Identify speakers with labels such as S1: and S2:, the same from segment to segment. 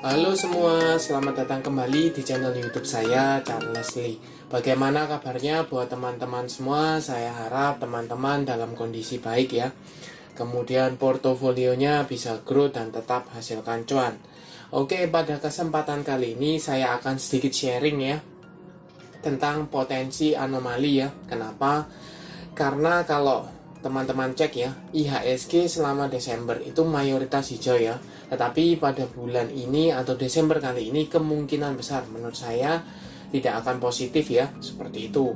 S1: Halo semua, selamat datang kembali di channel YouTube saya, Charles Lee. Bagaimana kabarnya buat teman-teman semua? Saya harap teman-teman dalam kondisi baik ya. Kemudian portofolionya bisa grow dan tetap hasilkan cuan. Oke, pada kesempatan kali ini saya akan sedikit sharing ya tentang potensi anomali ya. Kenapa? Karena kalau teman-teman cek ya, IHSG selama Desember itu mayoritas hijau ya. Tetapi pada bulan ini atau Desember kali ini kemungkinan besar menurut saya tidak akan positif ya, seperti itu.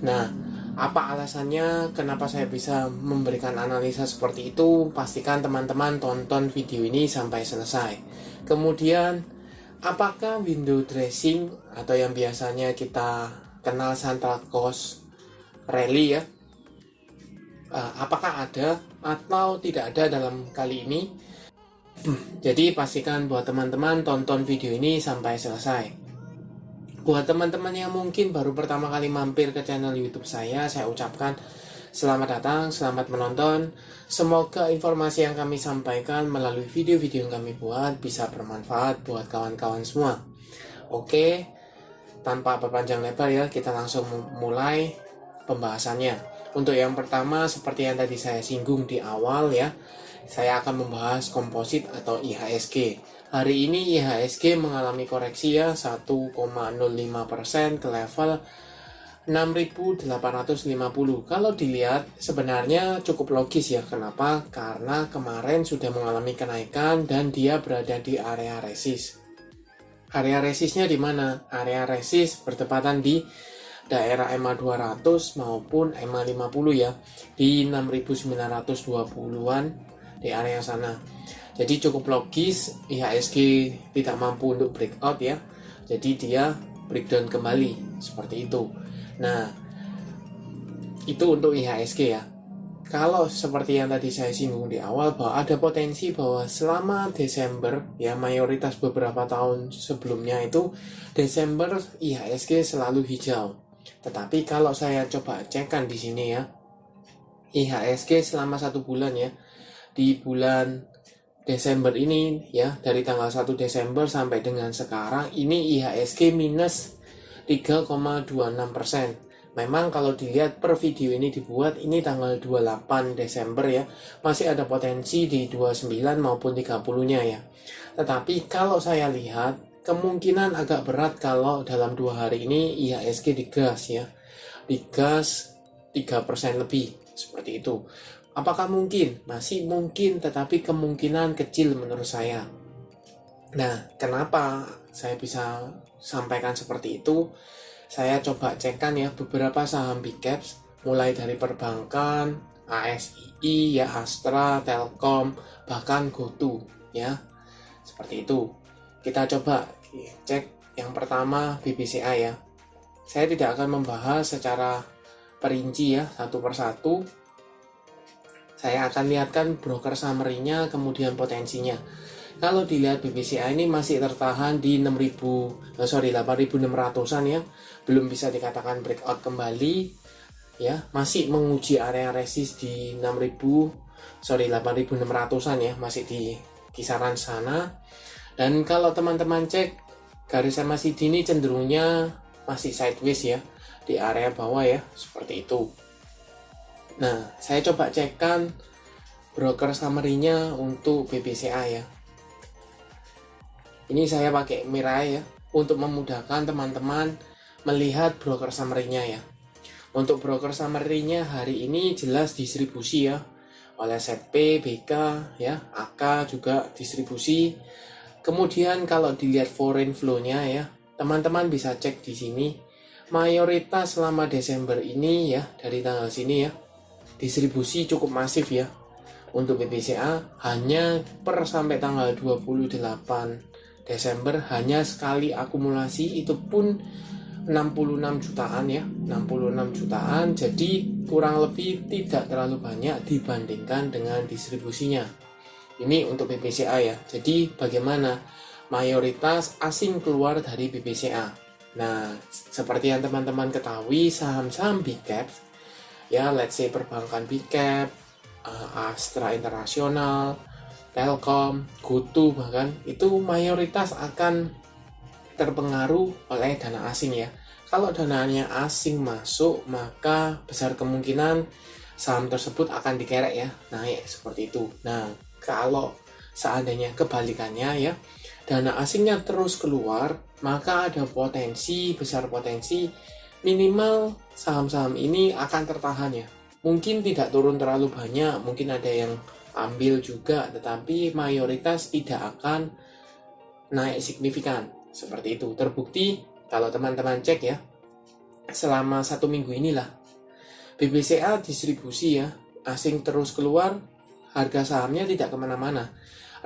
S1: Nah, apa alasannya kenapa saya bisa memberikan analisa seperti itu? Pastikan teman-teman tonton video ini sampai selesai. Kemudian, apakah window dressing atau yang biasanya kita kenal Santa Claus rally ya, apakah ada atau tidak ada dalam kali ini? Jadi pastikan buat teman-teman tonton video ini sampai selesai. Buat teman-teman yang mungkin baru pertama kali mampir ke channel YouTube saya ucapkan selamat datang, selamat menonton. Semoga informasi yang kami sampaikan melalui video-video yang kami buat bisa bermanfaat buat kawan-kawan semua. Oke, tanpa berpanjang lebar ya, kita langsung mulai pembahasannya. Untuk yang pertama, seperti yang tadi saya singgung di awal ya, saya akan membahas komposit atau IHSG. Hari ini IHSG mengalami koreksi ya 1,05% ke level 6.850. Kalau dilihat sebenarnya cukup logis ya. Kenapa? Karena kemarin sudah mengalami kenaikan dan dia berada di area resist. Area resistnya di mana? Area resist bertepatan di daerah EMA 200 maupun EMA 50 ya, di 6.920-an di area sana. Jadi cukup logis IHSG tidak mampu untuk breakout ya. Jadi dia breakdown kembali seperti itu. Nah, itu untuk IHSG ya. Kalau seperti yang tadi saya singgung di awal bahwa ada potensi bahwa selama Desember ya, mayoritas beberapa tahun sebelumnya itu Desember IHSG selalu hijau. Tetapi kalau saya coba cekkan di sini ya, IHSG selama 1 bulan ya, di bulan Desember ini ya, dari tanggal 1 Desember sampai dengan sekarang ini IHSG minus 3,26%. Memang kalau dilihat per video ini dibuat ini tanggal 28 Desember ya, masih ada potensi di 29 maupun 30-nya ya. Tetapi kalau saya lihat kemungkinan agak berat kalau dalam 2 hari ini IHSG digas ya, digas 3% lebih seperti itu. Apakah mungkin? Masih mungkin, tetapi kemungkinan kecil menurut saya. Nah, kenapa saya bisa sampaikan seperti itu? Saya coba cekkan ya beberapa saham big caps, mulai dari perbankan, ASII, ya Astra, Telkom, bahkan GoTo ya. Seperti itu. Kita coba cek yang pertama BBCA ya. Saya tidak akan membahas secara perinci ya, satu persatu. Saya akan lihatkan broker summary-nya, kemudian potensinya. Kalau dilihat BBCA ini masih tertahan di 8.600-an ya. Belum bisa dikatakan breakout kembali ya, masih menguji area resist di 8.600-an ya, masih di kisaran sana. Dan kalau teman-teman cek garis MACD ini cenderungnya masih sideways ya, di area bawah ya, seperti itu. Nah, saya coba cekkan broker summary-nya untuk BBCA ya. Ini saya pakai Mirai ya, untuk memudahkan teman-teman melihat broker summary-nya ya. Untuk broker summary-nya hari ini jelas distribusi ya, oleh ZP, BK ya, AK juga distribusi. Kemudian kalau dilihat foreign flow-nya ya, teman-teman bisa cek di sini. Mayoritas selama Desember ini ya, dari tanggal sini ya, distribusi cukup masif ya. Untuk BBCA hanya per sampai tanggal 28 Desember hanya sekali akumulasi, itu pun 66 jutaan ya, 66 jutaan. Jadi kurang lebih tidak terlalu banyak dibandingkan dengan distribusinya. Ini untuk BBCA ya. Jadi bagaimana mayoritas asing keluar dari BBCA. Nah, seperti yang teman-teman ketahui, saham-saham big caps ya, let's say perbankan big cap, Astra Internasional, Telkom, GoTo bahkan itu mayoritas akan terpengaruh oleh dana asing ya. Kalau dananya asing masuk, maka besar kemungkinan saham tersebut akan dikerek ya, naik seperti itu. Nah, kalau seandainya kebalikannya ya, dana asingnya terus keluar, maka ada besar potensi minimal saham-saham ini akan tertahan ya. Mungkin tidak turun terlalu banyak, mungkin ada yang ambil juga, tetapi mayoritas tidak akan naik signifikan. Seperti itu. Terbukti kalau teman-teman cek ya, selama 1 minggu inilah BBCA distribusi ya, asing terus keluar, harga sahamnya tidak kemana-mana.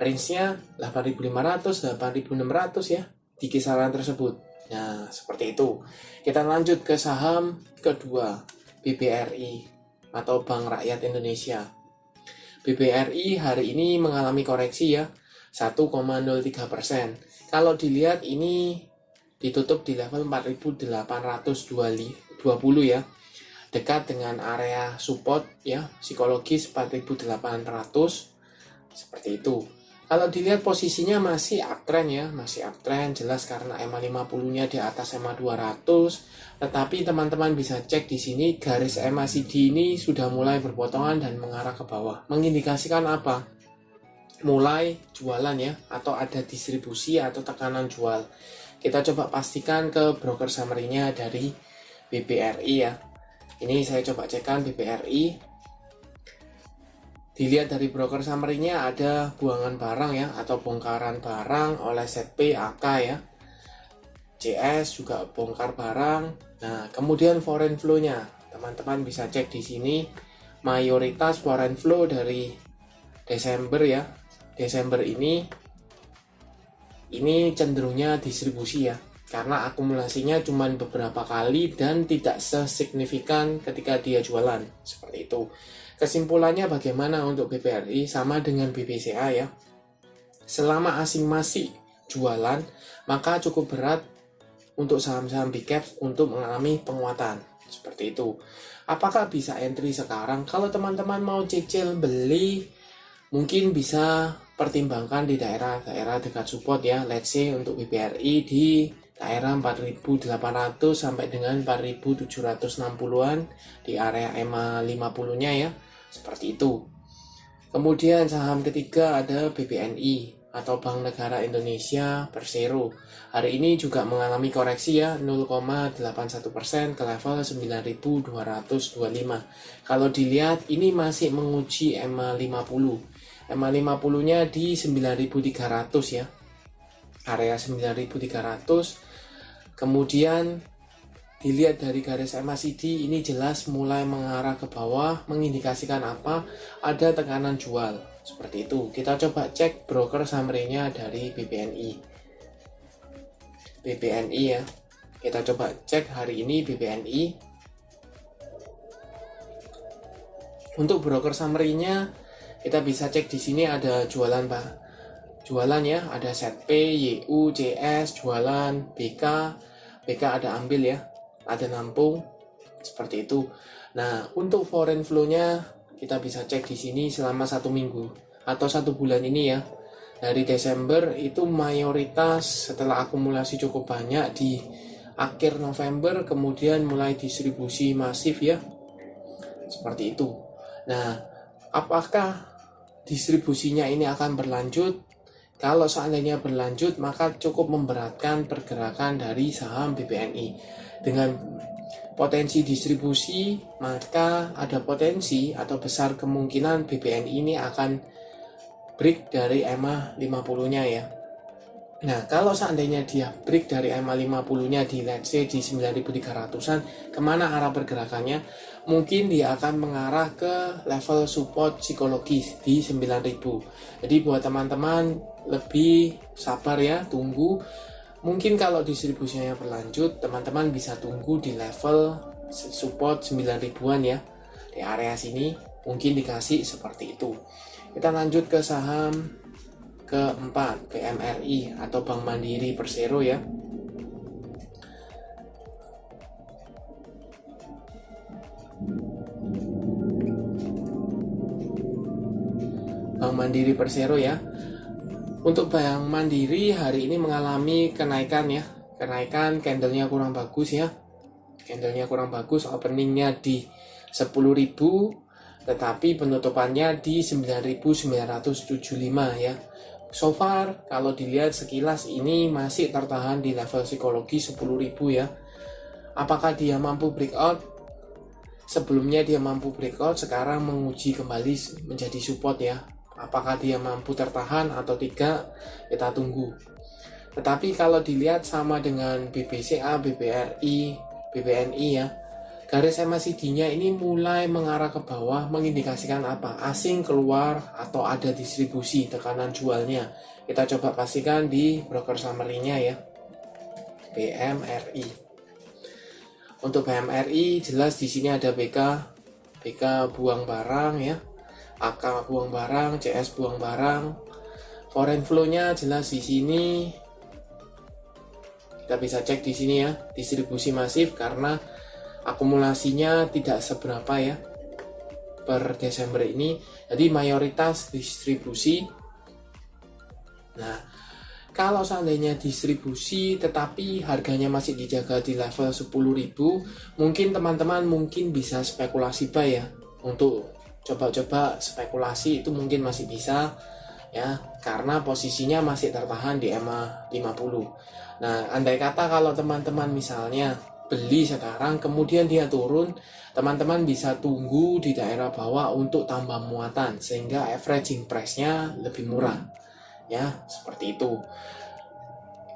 S1: Range-nya 8.500, 8.600 ya, di kisaran tersebut. Nah, seperti itu. Kita lanjut ke saham kedua, BBRI atau Bank Rakyat Indonesia. BBRI hari ini mengalami koreksi ya, 1,03%. Kalau dilihat ini ditutup di level 4.820 ya, dekat dengan area support ya, psikologis 4.800 seperti itu. Kalau dilihat posisinya masih uptrend ya, masih uptrend jelas karena EMA 50-nya di atas EMA 200, tetapi teman-teman bisa cek di sini garis EMA CD ini sudah mulai berpotongan dan mengarah ke bawah. Mengindikasikan apa? Mulai jualan ya, atau ada distribusi atau tekanan jual. Kita coba pastikan ke broker summary-nya dari BBRI ya. Ini saya coba cekkan BBRI. Dilihat dari broker summary-nya ada buangan barang ya, atau bongkaran barang oleh ZP AK ya. CS juga bongkar barang. Nah, kemudian foreign flow-nya. Teman-teman bisa cek di sini mayoritas foreign flow dari Desember ya. Desember ini cenderungnya distribusi ya, karena akumulasinya cuma beberapa kali dan tidak sesignifikan ketika dia jualan seperti itu. Kesimpulannya bagaimana untuk BBRI? Sama dengan BBCA ya, selama asing masih jualan maka cukup berat untuk saham-saham big caps untuk mengalami penguatan seperti itu. Apakah bisa entry sekarang? Kalau teman-teman mau cicil beli, mungkin bisa pertimbangkan di daerah-daerah dekat support ya. Let's say untuk BBRI di daerah 4.800 sampai dengan 4.760-an di area EMA 50-nya ya. Seperti itu. Kemudian saham ketiga ada BBNI atau Bank Negara Indonesia Persero. Hari ini juga mengalami koreksi ya, 0,81% ke level 9.225. Kalau dilihat ini masih menguji EMA 50. EMA 50-nya di 9.300 ya, area 9.300. Kemudian dilihat dari garis EMA CD ini jelas mulai mengarah ke bawah, mengindikasikan apa? Ada tekanan jual seperti itu. Kita coba cek broker summary-nya dari BBNI ya. Kita coba cek hari ini BBNI. Untuk broker summary-nya kita bisa cek di sini ada jualan ya, ada ZP, YU, CS, jualan, BK ada ambil ya, ada nampung seperti itu. Nah, untuk foreign flow-nya kita bisa cek di sini selama 1 minggu atau 1 bulan ini ya. Dari Desember itu mayoritas setelah akumulasi cukup banyak di akhir November, kemudian mulai distribusi masif ya, seperti itu. Nah, apakah distribusinya ini akan berlanjut? Kalau seandainya berlanjut, maka cukup memberatkan pergerakan dari saham BBNI. Dengan potensi distribusi, maka ada potensi atau besar kemungkinan BBNI ini akan break dari EMA 50-nya ya. Nah, kalau seandainya dia break dari EMA 50-nya di let's say di 9.300-an, kemana arah pergerakannya? Mungkin dia akan mengarah ke level support psikologis di 9.000. Jadi buat teman-teman lebih sabar ya, tunggu. Mungkin kalau distribusinya berlanjut, teman-teman bisa tunggu di level support 9.000-an ya. Di area sini mungkin dikasih seperti itu. Kita lanjut ke saham keempat, BMRI atau Bank Mandiri Persero ya. Bank Mandiri Persero ya. Untuk Bank Mandiri hari ini mengalami kenaikan ya. Kenaikan, candlenya kurang bagus ya. Candlenya kurang bagus, openingnya di 10.000, tetapi penutupannya di 9.975 ya. So far, kalau dilihat sekilas ini masih tertahan di level psikologi 10.000 ya. Apakah dia mampu breakout? Sebelumnya dia mampu breakout, sekarang menguji kembali menjadi support ya. Apakah dia mampu tertahan atau tidak? Kita tunggu. Tetapi kalau dilihat sama dengan BBCA, BBRI, BBNI ya, garis MACD-nya ini mulai mengarah ke bawah, mengindikasikan apa? Asing keluar atau ada distribusi tekanan jualnya. Kita coba pastikan di broker summary-nya ya. BMRI. Untuk BMRI jelas di sini ada BK buang barang ya. AK buang barang, CS buang barang. Foreign flow-nya jelas di sini. Kita bisa cek di sini ya, distribusi masif karena akumulasinya tidak seberapa ya per Desember ini. Jadi mayoritas distribusi. Nah, kalau seandainya distribusi tetapi harganya masih dijaga di level 10.000, mungkin teman-teman bisa spekulasi buy ya. Untuk coba-coba spekulasi itu mungkin masih bisa ya, karena posisinya masih tertahan di EMA 50. Nah, andai kata kalau teman-teman misalnya beli sekarang kemudian dia turun, teman-teman bisa tunggu di daerah bawah untuk tambah muatan sehingga averaging price-nya lebih murah. Ya, seperti itu.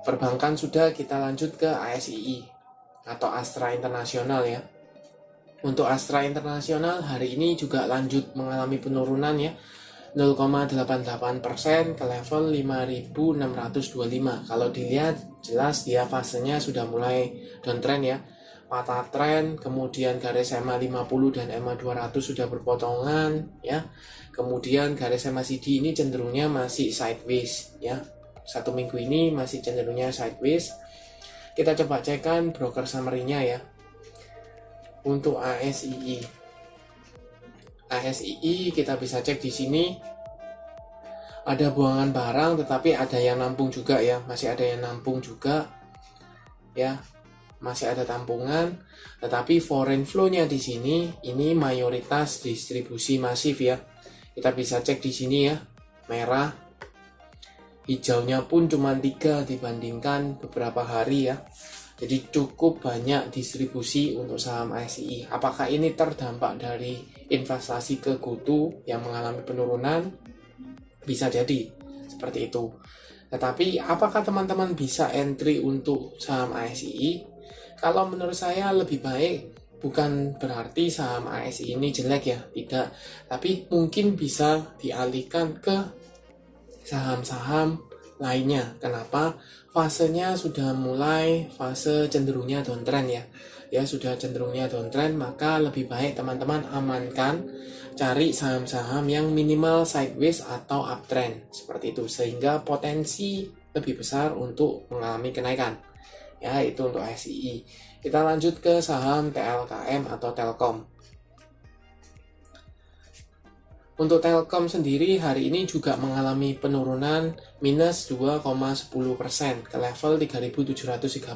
S1: Perbankan sudah, kita lanjut ke ASII atau Astra Internasional ya. Untuk Astra Internasional hari ini juga lanjut mengalami penurunan ya. 0,88% ke level 5.625. Kalau dilihat jelas dia fasenya sudah mulai downtrend ya. Patah tren, kemudian garis EMA 50 dan EMA 200 sudah berpotongan ya. Kemudian garis MACD ini cenderungnya masih sideways ya. Satu minggu ini masih cenderungnya sideways. Kita coba cekkan broker summary-nya ya. Untuk ASII kita bisa cek di sini ada buangan barang, tetapi ada yang nampung juga ya, masih ada yang nampung juga ya, masih ada tampungan. Tetapi foreign flow-nya di sini ini mayoritas distribusi masif ya. Kita bisa cek di sini ya, merah, hijaunya pun cuma 3 dibandingkan beberapa hari ya. Jadi cukup banyak distribusi untuk saham ASII. Apakah ini terdampak dari investasi ke GoTo yang mengalami penurunan? Bisa jadi seperti itu. Tetapi apakah teman-teman bisa entry untuk saham ASII? Kalau menurut saya lebih baik, bukan berarti saham ASII ini jelek ya, tidak. Tapi mungkin bisa dialihkan ke saham-saham lainnya. Kenapa? Fasenya sudah mulai fase cenderungnya downtrend ya. Ya sudah cenderungnya downtrend, maka lebih baik teman-teman amankan, cari saham-saham yang minimal sideways atau uptrend seperti itu, sehingga potensi lebih besar untuk mengalami kenaikan. Ya, itu untuk ASII. Kita lanjut ke saham TLKM atau Telkom. Untuk Telkom sendiri hari ini juga mengalami penurunan minus 2,10% ke level 3.730.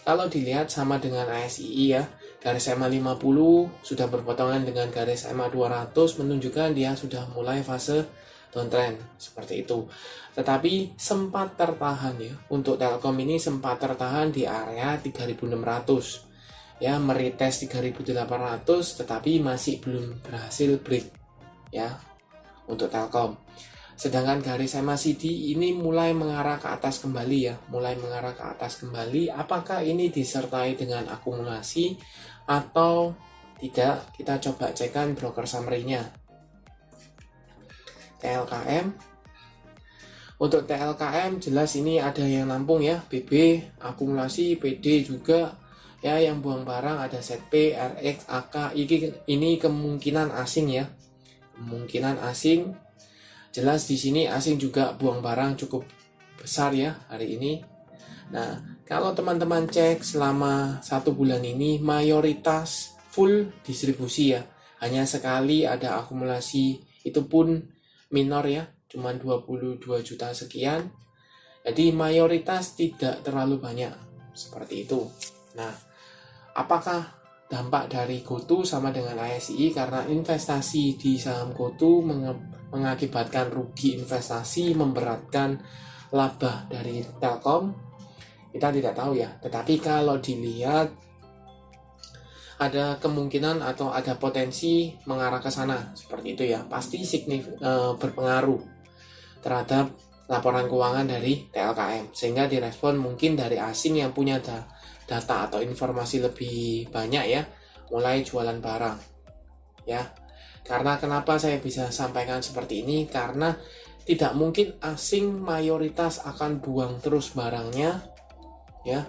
S1: Kalau dilihat sama dengan ASII ya, garis EMA 50 sudah berpotongan dengan garis EMA 200 menunjukkan dia sudah mulai fase downtrend seperti itu. Tetapi sempat tertahan ya, untuk Telkom ini sempat tertahan di area 3.600 ya, meretest 3.800 tetapi masih belum berhasil break ya untuk Telkom. Sedangkan garis MACD ini mulai mengarah ke atas kembali ya, mulai mengarah ke atas kembali. Apakah ini disertai dengan akumulasi atau tidak? Kita coba cekkan broker summary-nya. TLKM. Untuk TLKM jelas ini ada yang nampung ya, BB, akumulasi, PD juga ya, yang buang barang ada ZP, RX, AK. Ini kemungkinan asing ya. Kemungkinan asing, jelas di sini asing juga buang barang cukup besar ya hari ini. Nah, kalau teman-teman cek selama 1 bulan ini mayoritas full distribusi ya, hanya sekali ada akumulasi, itu pun minor ya, cuma 22 juta sekian. Jadi mayoritas tidak terlalu banyak, seperti itu. Nah, apakah dampak dari GoTo sama dengan ASI? Karena investasi di saham GoTo mengakibatkan rugi investasi, memberatkan laba dari Telkom. Kita tidak tahu ya, tetapi kalau dilihat ada kemungkinan atau ada potensi mengarah ke sana, seperti itu ya. Pasti berpengaruh terhadap laporan keuangan dari TLKM, sehingga direspon mungkin dari asing yang punya data atau informasi lebih banyak ya, mulai jualan barang ya. Karena kenapa saya bisa sampaikan seperti ini, karena tidak mungkin asing mayoritas akan buang terus barangnya ya,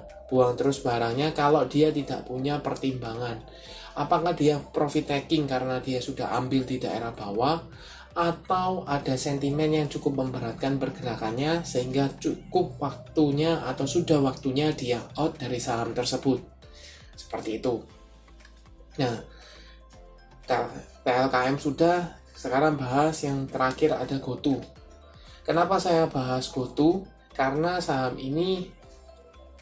S1: kalau dia tidak punya pertimbangan. Apakah dia profit taking karena dia sudah ambil di daerah bawah, atau ada sentimen yang cukup memberatkan pergerakannya sehingga cukup waktunya atau sudah waktunya dia out dari saham tersebut, seperti itu. Nah, TLKM sudah, sekarang bahas yang terakhir ada GoTo. Kenapa saya bahas GoTo? Karena saham ini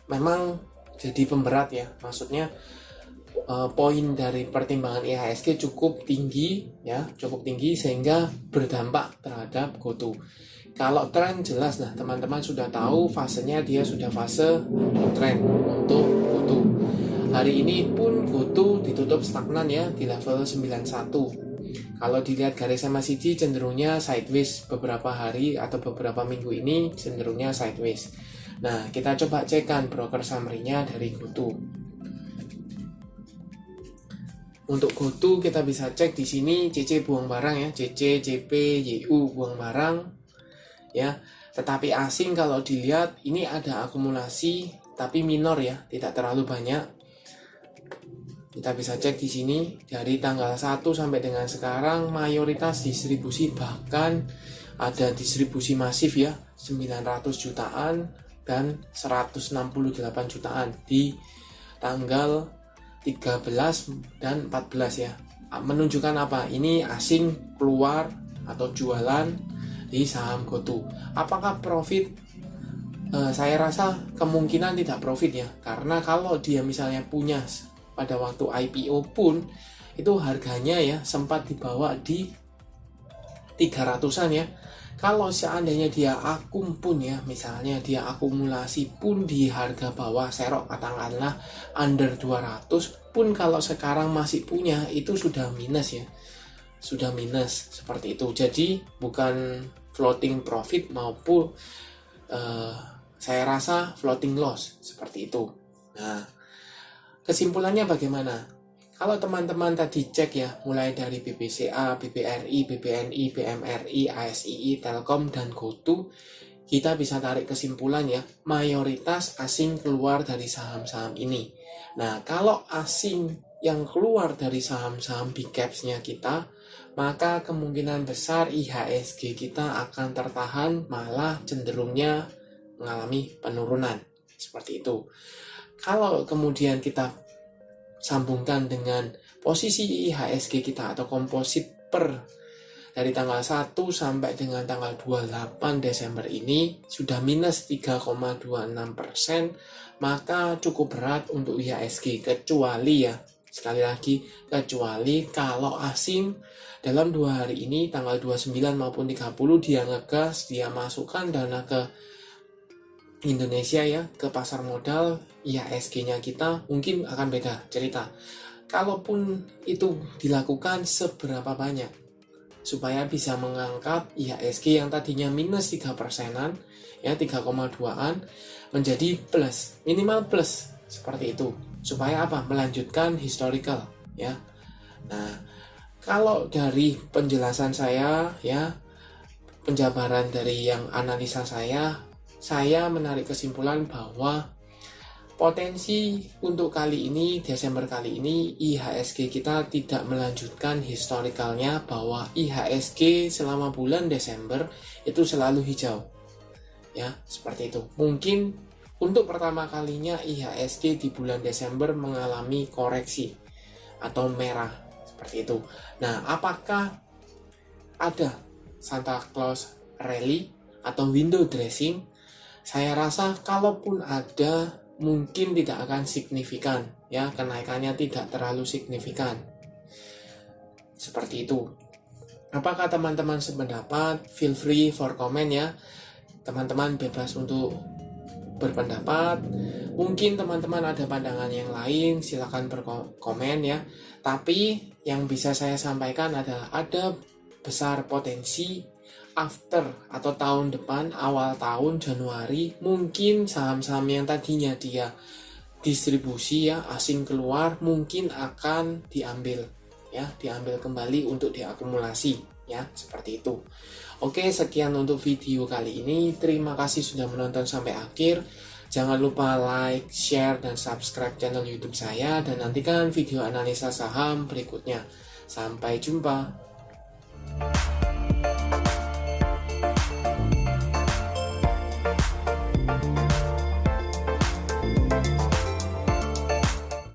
S1: memang jadi pemberat ya, maksudnya poin dari pertimbangan IHSG cukup tinggi ya, sehingga berdampak terhadap GoTo. Kalau tren jelas, nah teman-teman sudah tahu fasenya, dia sudah fase downtrend untuk GoTo. Hari ini pun GoTo ditutup stagnan ya di level 91. Kalau dilihat garis MACD cenderungnya sideways beberapa hari atau beberapa minggu ini, cenderungnya sideways. Nah, kita coba cekkan broker summary-nya dari GoTo. Untuk GoTo kita bisa cek di sini CC buang barang ya, CC, CP, YU buang barang ya. Tetapi asing kalau dilihat ini ada akumulasi tapi minor ya, tidak terlalu banyak. Kita bisa cek di sini dari tanggal 1 sampai dengan sekarang mayoritas distribusi, bahkan ada distribusi masif ya, 900 jutaan dan 168 jutaan di tanggal 13 dan 14 ya. Menunjukkan apa? Ini asing keluar atau jualan di saham GoTo. Apakah profit? Saya rasa kemungkinan tidak profit ya, karena kalau dia misalnya punya pada waktu IPO pun itu harganya ya sempat dibawa di 300-an ya. Kalau seandainya dia akum pun ya, misalnya dia akumulasi pun di harga bawah serok katakanlah under 200 pun, kalau sekarang masih punya itu sudah minus ya, sudah minus seperti itu. Jadi bukan floating profit maupun saya rasa floating loss seperti itu. Nah, kesimpulannya bagaimana? Kalau teman-teman tadi cek ya, mulai dari BBCA, BBRI, BBNI, BMRI, ASII, Telkom, dan GoTo, kita bisa tarik kesimpulan ya, mayoritas asing keluar dari saham-saham ini. Nah, kalau asing yang keluar dari saham-saham big caps-nya kita, maka kemungkinan besar IHSG kita akan tertahan, malah cenderungnya mengalami penurunan. Seperti itu. Kalau kemudian kita sambungkan dengan posisi IHSG kita atau komposit per dari tanggal 1 sampai dengan tanggal 28 Desember ini sudah minus 3,26%, maka cukup berat untuk IHSG, kecuali ya, sekali lagi, kecuali kalau asing dalam 2 hari ini tanggal 29 maupun 30 dia ngegas, dia masukkan dana ke Indonesia ya, ke pasar modal, IHSG-nya kita mungkin akan beda cerita. Kalaupun itu dilakukan, seberapa banyak supaya bisa mengangkat IHSG yang tadinya minus 3%-an ya, 3,2-an menjadi plus, minimal plus seperti itu. Supaya apa? Melanjutkan historical ya. Nah, kalau dari penjelasan saya ya, penjabaran dari yang analisa saya menarik kesimpulan bahwa potensi untuk kali ini, Desember kali ini, IHSG kita tidak melanjutkan historicalnya, bahwa IHSG selama bulan Desember itu selalu hijau ya, seperti itu. Mungkin untuk pertama kalinya IHSG di bulan Desember mengalami koreksi atau merah seperti itu. Nah, apakah ada Santa Claus rally atau window dressing, saya rasa kalaupun ada mungkin tidak akan signifikan, ya, kenaikannya tidak terlalu signifikan. Seperti itu. Apakah teman-teman sependapat? Feel free for comment ya. Teman-teman bebas untuk berpendapat. Mungkin teman-teman ada pandangan yang lain, silakan berkomen ya. Tapi yang bisa saya sampaikan adalah ada besar potensi after atau tahun depan, awal tahun Januari, mungkin saham-saham yang tadinya dia distribusi ya, asing keluar, mungkin akan diambil ya, diambil kembali untuk diakumulasi ya, seperti itu. Oke, sekian untuk video kali ini. Terima kasih sudah menonton sampai akhir. Jangan lupa like, share, dan subscribe channel YouTube saya, dan nantikan video analisa saham berikutnya. Sampai jumpa.